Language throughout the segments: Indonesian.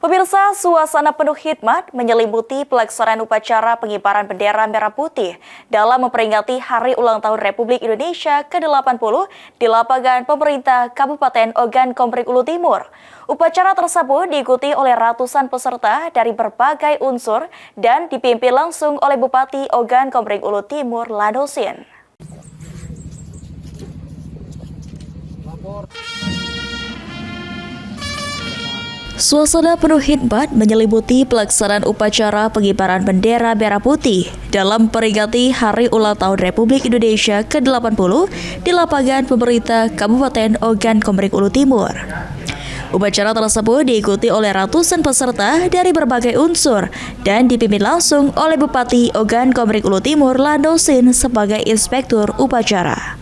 Pemirsa, suasana penuh hikmat menyelimuti pelaksanaan upacara pengibaran bendera merah putih dalam memperingati Hari Ulang Tahun Republik Indonesia ke-80 di lapangan pemerintah Kabupaten Ogan Komering Ulu Timur. Upacara tersebut diikuti oleh ratusan peserta dari berbagai unsur dan dipimpin langsung oleh Bupati Ogan Komering Ulu Timur, Ladosin. Suasana penuh hikmat menyelimuti pelaksanaan upacara pengibaran bendera merah putih dalam memperingati Hari Ulang Tahun Republik Indonesia ke-80 di lapangan pemerintah Kabupaten Ogan Komering Ulu Timur. Upacara tersebut diikuti oleh ratusan peserta dari berbagai unsur dan dipimpin langsung oleh Bupati Ogan Komering Ulu Timur, Ladosin sebagai inspektur upacara.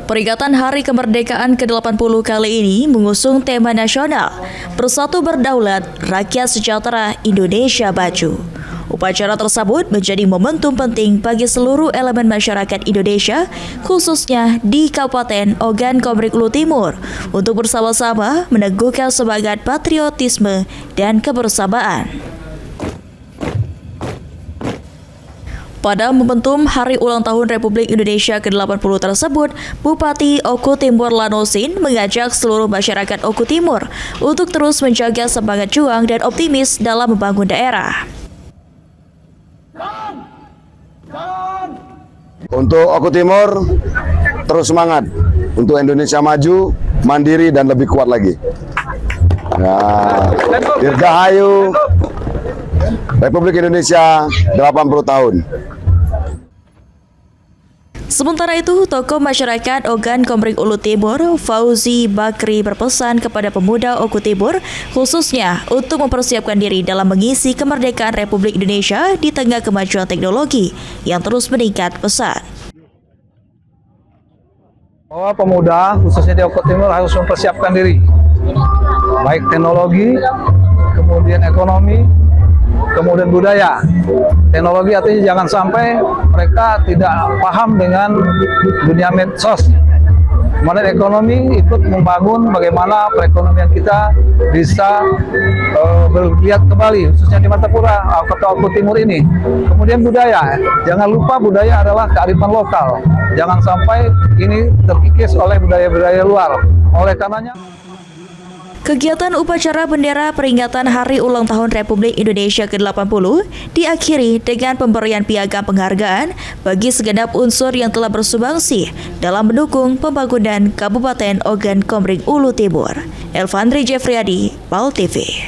Peringatan Hari Kemerdekaan ke-80 kali ini mengusung tema nasional Bersatu Berdaulat, Rakyat Sejahtera, Indonesia Maju. Upacara tersebut menjadi momentum penting bagi seluruh elemen masyarakat Indonesia, khususnya di Kabupaten Ogan Komering Ulu Timur, untuk bersama-sama meneguhkan semangat patriotisme dan kebersamaan. Pada momentum Hari Ulang Tahun Republik Indonesia ke-80 tersebut, Bupati Oku Timur Ladosin mengajak seluruh masyarakat Oku Timur untuk terus menjaga semangat juang dan optimis dalam membangun daerah. Untuk Oku Timur, terus semangat untuk Indonesia maju, mandiri dan lebih kuat lagi. Dirgahayu Republik Indonesia 80 tahun. Sementara itu, tokoh masyarakat Ogan Komering Ulu Timur, Fauzi Bakri berpesan kepada pemuda Oku Timur, khususnya untuk mempersiapkan diri dalam mengisi kemerdekaan Republik Indonesia di tengah kemajuan teknologi yang terus meningkat pesat. Bahwa pemuda, khususnya di Oku Timur, harus mempersiapkan diri, baik teknologi, kemudian ekonomi, kemudian budaya. Teknologi artinya jangan sampai mereka tidak paham dengan dunia medsos. Kemudian ekonomi ikut membangun bagaimana perekonomian kita bisa bergeliat kembali, khususnya di Martapura, Kota Oku Timur ini. Kemudian budaya, jangan lupa budaya adalah kearifan lokal. Jangan sampai ini terkikis oleh budaya-budaya luar. Oleh karenanya, kegiatan upacara bendera peringatan Hari Ulang Tahun Republik Indonesia ke-80 diakhiri dengan pemberian piagam penghargaan bagi segenap unsur yang telah bersumbangsi dalam mendukung pembangunan Kabupaten Ogan Komering Ulu Timur. Elvandri Jeffriyadi, PAL TV.